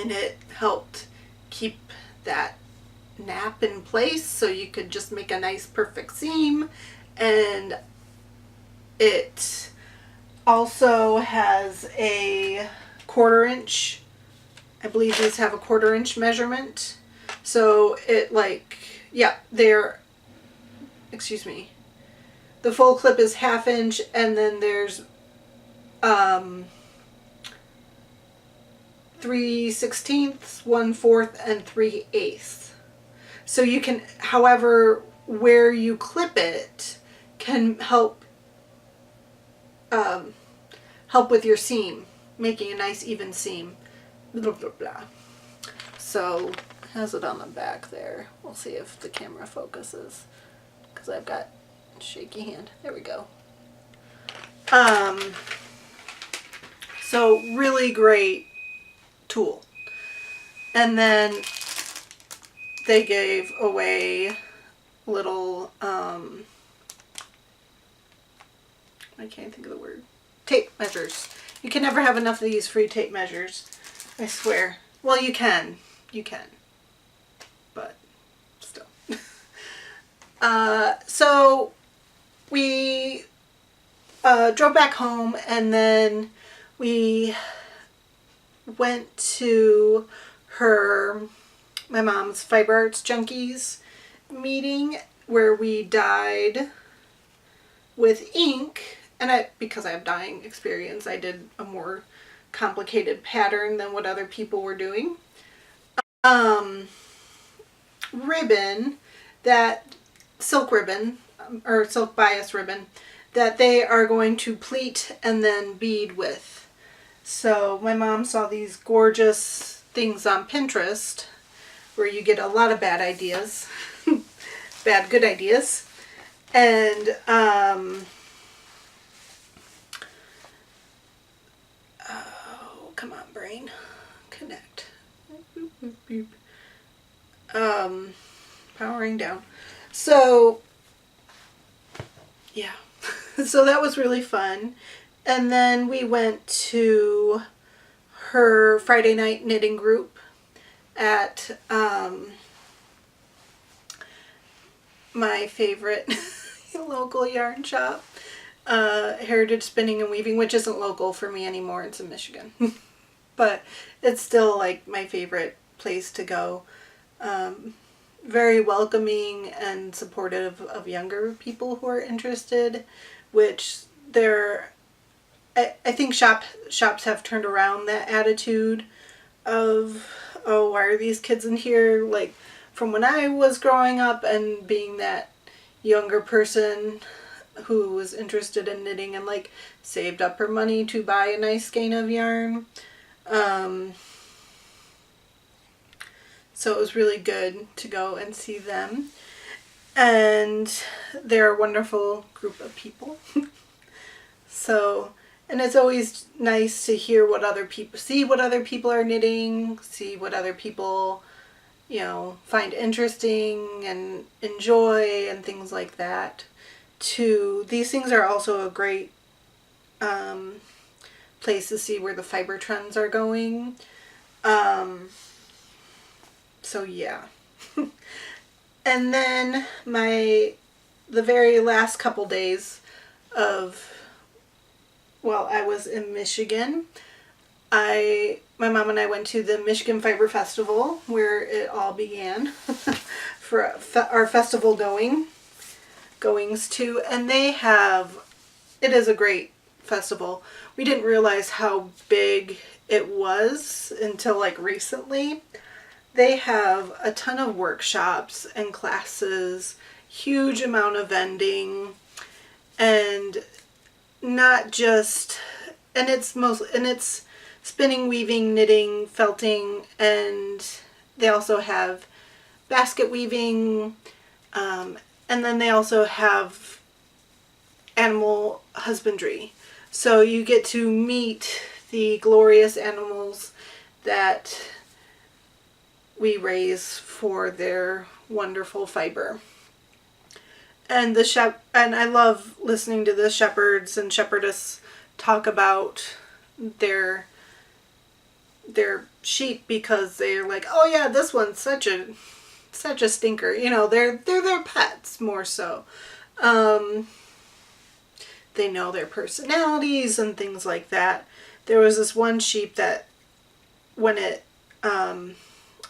And it helped keep that nap in place so you could just make a nice perfect seam. And it also has a 1/4 inch, I believe these have a 1/4 inch measurement. So it like, yeah, excuse me, the full clip is 1/2 inch, and then there's 3/16, 1/4, and 3/8. So you can, however, where you clip it can help with your seam, making a nice even seam. Blah, blah, blah. So has it on the back there. We'll see if the camera focuses, because I've got a shaky hand. There we go. So really great tool. And then they gave away little I can't think of the word, tape measures. You can never have enough of these free tape measures, I swear. Well, you can, but still. So we drove back home, and then we went to my mom's Fiber Arts Junkies meeting, where we dyed with ink, and because I have dyeing experience, I did a more complicated pattern than what other people were doing. Ribbon, that silk ribbon, or silk bias ribbon, that they are going to pleat and then bead with. So my mom saw these gorgeous things on Pinterest where you get a lot of bad ideas, bad good ideas, and oh, come on, brain, connect. Boop, boop, boop. Powering down. So yeah, so that was really fun. And then we went to her Friday night knitting group at my favorite local yarn shop, Heritage Spinning and Weaving, which isn't local for me anymore. It's in Michigan. But it's still like my favorite place to go. Very welcoming and supportive of younger people who are interested, which I think shops have turned around that attitude of, oh, why are these kids in here? Like, from when I was growing up and being that younger person who was interested in knitting and like saved up her money to buy a nice skein of yarn. So it was really good to go and see them. And they're a wonderful group of people. So, and it's always nice to hear what other people, see what other people are knitting, see what other people, find interesting and enjoy and things like that. These things are also a great place to see where the fiber trends are going. So yeah. And then the very last couple days while I was in Michigan, my mom and I went to the Michigan Fiber Festival where it all began for our festival goings to, and it is a great festival. We didn't realize how big it was until like recently. They have a ton of workshops and classes, huge amount of vending, and not just, and it's spinning, weaving, knitting, felting, and they also have basket weaving, and then they also have animal husbandry. So you get to meet the glorious animals that we raise for their wonderful fiber. And and I love listening to the shepherds and shepherdess talk about their sheep, because they're like, oh yeah, this one's such a stinker. They're their pets more so. They know their personalities and things like that. There was this one sheep that when it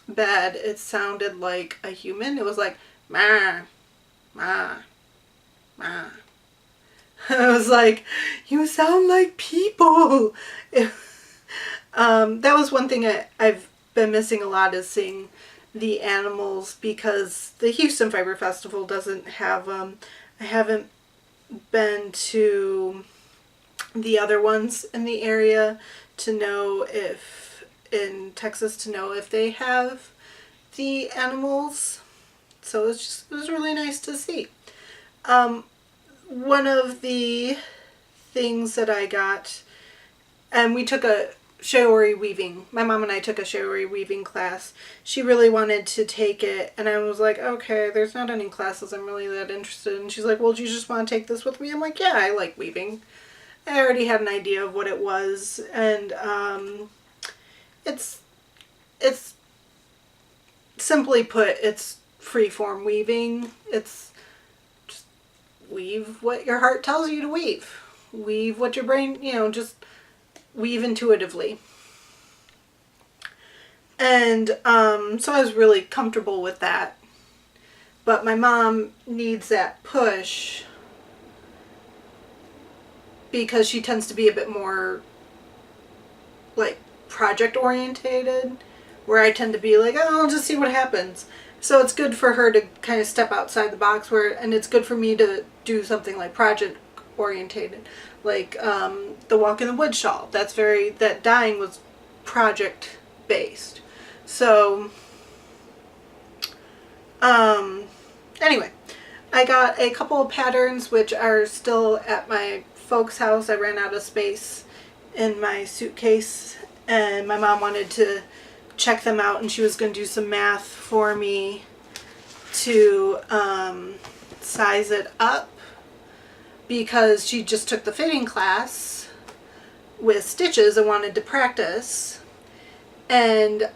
bed, it sounded like a human. It was like, ma, ma, ma. I was like, you sound like people. That was one thing I've been missing a lot, is seeing the animals, because the Houston Fiber Festival doesn't have I haven't been to the other ones in the area in Texas to know if they have the animals. So it was really nice to see. One of the things that I got, and we took a shiori weaving. My mom and I took a shiori weaving class. She really wanted to take it, and I was like, okay, there's not any classes I'm really that interested in. She's like, well, do you just want to take this with me? I'm like, yeah, I like weaving. I already had an idea of what it was, and it's simply put, it's freeform weaving. It's just weave what your heart tells you to weave. Weave what your brain, just weave intuitively. And so I was really comfortable with that. But my mom needs that push because she tends to be a bit more like project orientated, where I tend to be like, oh, I'll just see what happens. So it's good for her to kind of step outside the box, and it's good for me to do something like project orientated, like the Walk in the Woods shawl. That dyeing was project based. So anyway, I got a couple of patterns which are still at my folks' house. I ran out of space in my suitcase, and my mom wanted to check them out, and she was going to do some math for me to size it up, because she just took the fitting class with stitches and wanted to practice, and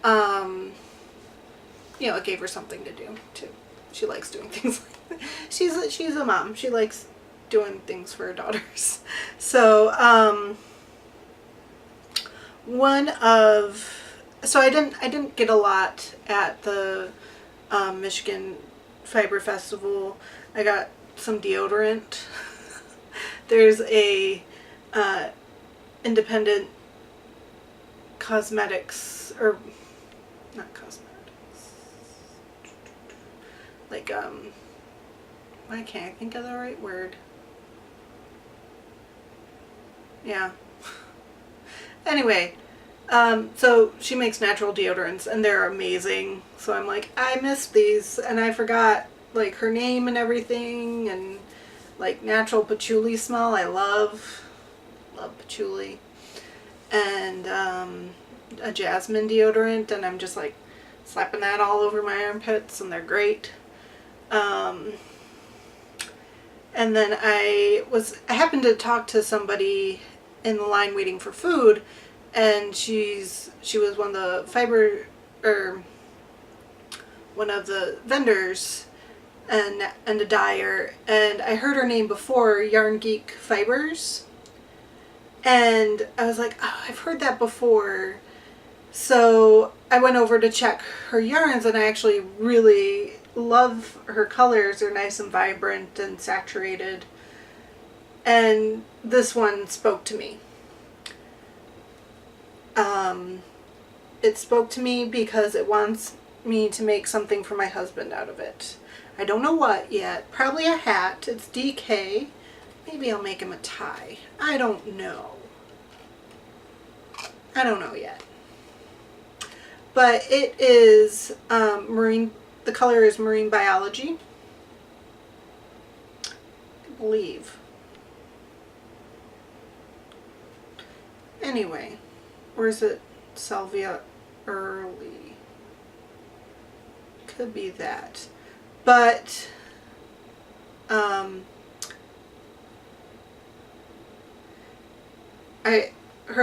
it gave her something to do too. She likes doing things like that. She's a mom. She likes doing things for her daughters. So I didn't get a lot at the Michigan Fiber Festival. I got some deodorant. There's a independent cosmetics, or not cosmetics, like why can't I think of the right word? Yeah. Anyway, so she makes natural deodorants, and they're amazing. So I'm like, I missed these, and I forgot like her name and everything, and like natural patchouli smell. I love patchouli, and a jasmine deodorant, and I'm just like slapping that all over my armpits, and they're great. And then I happened to talk to somebody in the line waiting for food, and she was one of the vendors and a dyer, and I heard her name before, Yarn Geek Fibers, and I was like, oh, I've heard that before. So I went over to check her yarns, and I actually really love her colors. They're nice and vibrant and saturated, and this one spoke to me. It spoke to me because it wants me to make something for my husband out of it. I don't know what yet. Probably a hat. It's DK. Maybe I'll make him a tie. I don't know. I don't know yet. But it is marine. The color is Marine Biology, I believe. Anyway, or is it Salvia Early? Could be that. But her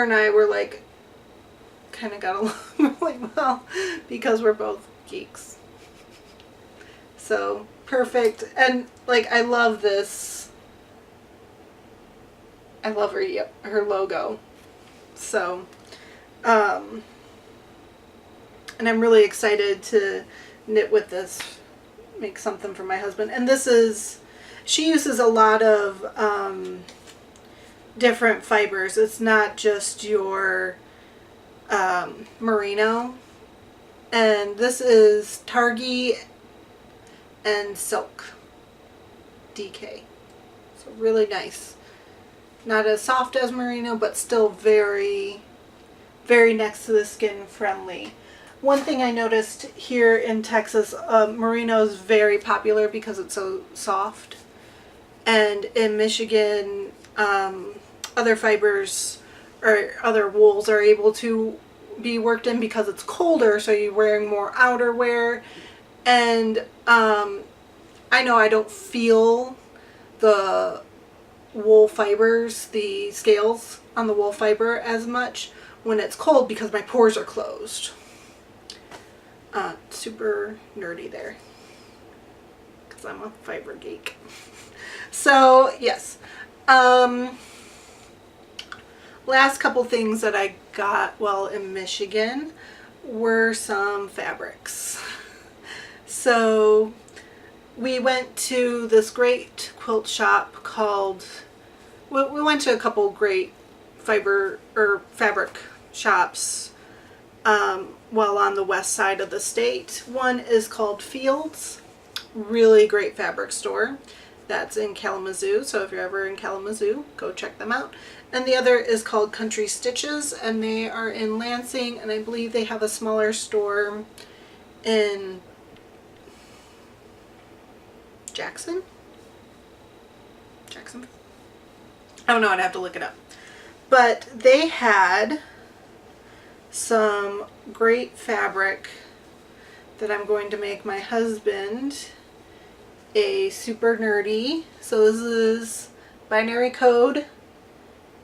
and I were like, kind of got along really well because we're both geeks. So perfect. And like, I love this. I love her logo. So and I'm really excited to knit with this, make something for my husband. And she uses a lot of different fibers. It's not just your merino. And this is Targhee and Silk DK. So really nice. Not as soft as merino, but still very, very next to the skin friendly. One thing I noticed here in Texas, merino is very popular because it's so soft. And in Michigan, other fibers or other wools are able to be worked in because it's colder, so you're wearing more outerwear. And I know I don't feel the wool fibers, the scales on the wool fiber as much when it's cold because my pores are closed. Super nerdy there because I'm a fiber geek. So yes, last couple things that I got while in Michigan were some fabrics. So we went to this great quilt shop called, we went to a couple great fiber or fabric shops while on the west side of the state. One is called Fields, really great fabric store. That's in Kalamazoo, so if you're ever in Kalamazoo, go check them out. And the other is called Country Stitches, and they are in Lansing, and I believe they have a smaller store in Jackson? I don't know, I'd have to look it up. But they had some great fabric that I'm going to make my husband a super nerdy. So this is binary code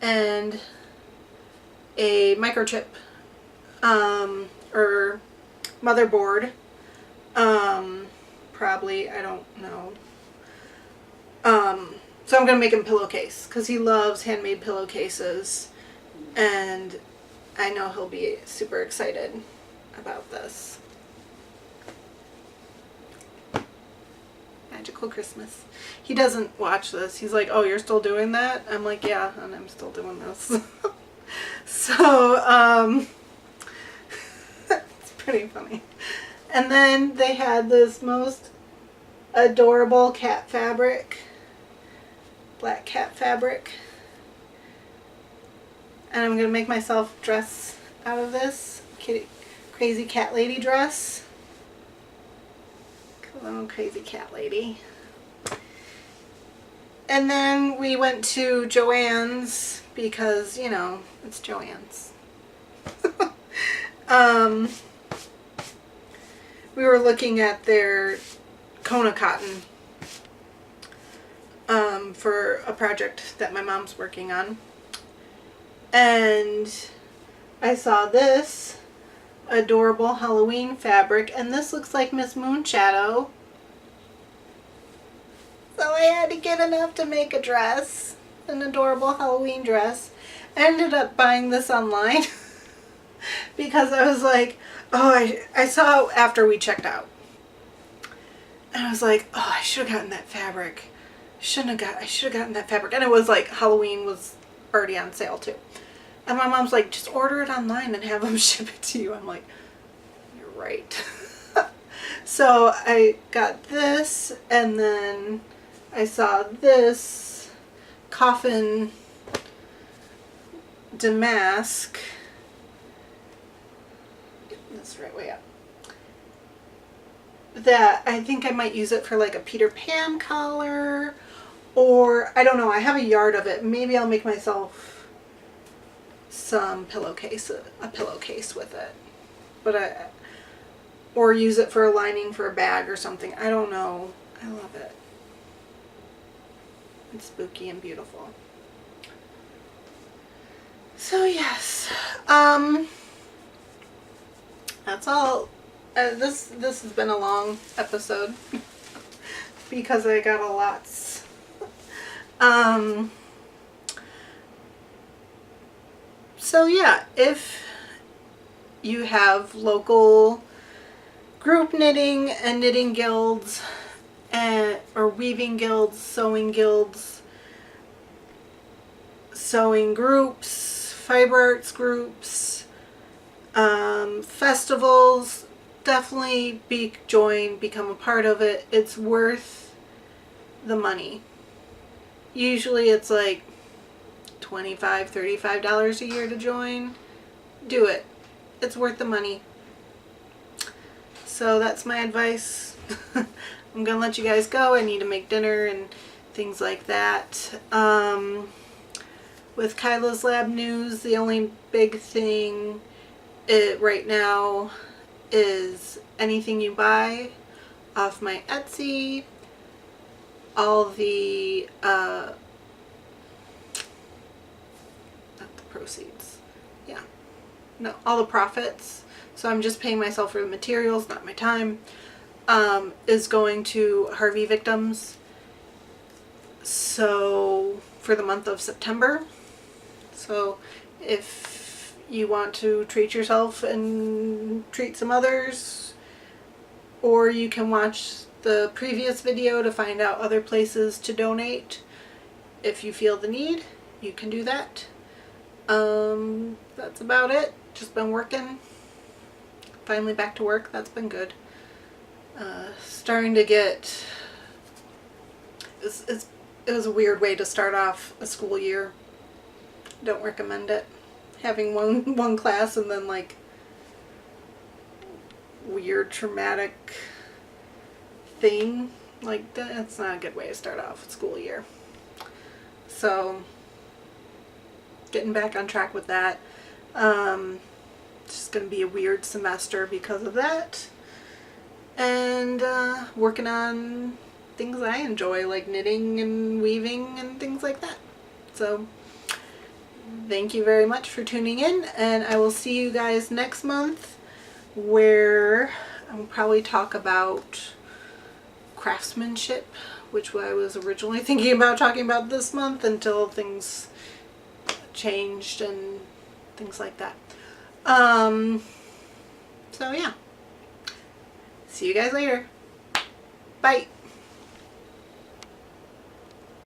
and a microchip or motherboard. Probably, I don't know. So I'm going to make him a pillowcase because he loves handmade pillowcases, and I know he'll be super excited about this. Magical Christmas. He doesn't watch this. He's like, oh, you're still doing that? I'm like, yeah, and I'm still doing this. So, it's pretty funny. And then they had this most adorable cat fabric. Black cat fabric. And I'm going to make myself dress out of this crazy cat lady dress. Because I'm a crazy cat lady. And then we went to Joann's because, you know, it's Joann's. We were looking at their Kona cotton for a project that my mom's working on. And I saw this adorable Halloween fabric, and this looks like Miss Moonshadow. So I had to get enough to make a dress, an adorable Halloween dress. I ended up buying this online because I was like, oh, I saw it after we checked out. And I was like, oh, I should have gotten that fabric. I should have gotten that fabric. And it was like Halloween was already on sale too. And my mom's like, just order it online and have them ship it to you. I'm like, you're right. So I got this, and then I saw this coffin damask. Get this right way up. That I think I might use it for like a Peter Pan collar, or I don't know, I have a yard of it. Maybe I'll make myself some a pillowcase with it. But or use it for a lining for a bag or something. I don't know. I love it. It's spooky and beautiful. So yes, that's all. This has been a long episode because I got a lot. So yeah, if you have local group knitting and knitting guilds or weaving guilds, sewing groups, fiber arts groups, festivals, definitely become a part of it. It's worth the money. Usually it's like $25, $35 a year to join. Do it. It's worth the money. So that's my advice. I'm gonna let you guys go. I need to make dinner and things like that. With Kyla's Lab News, the only big thing right now is anything you buy off my Etsy, all the not the proceeds, yeah, no, all the profits, so I'm just paying myself for the materials, not my time, is going to Harvey victims, so for the month of September. So if you want to treat yourself and treat some others, or you can watch the previous video to find out other places to donate. If you feel the need, you can do that. That's about it. Just been working. Finally back to work. That's been good. Starting to get... It was a weird way to start off a school year. Don't recommend it. Having one class and then like weird traumatic thing like that. It's not a good way to start off a school year. So getting back on track with that. It's just going to be a weird semester because of that. And working on things I enjoy, like knitting and weaving and things like that. So thank you very much for tuning in, and I will see you guys next month, where I'll probably talk about craftsmanship, which I was originally thinking about talking about this month until things changed and things like that. So yeah. See you guys later. Bye.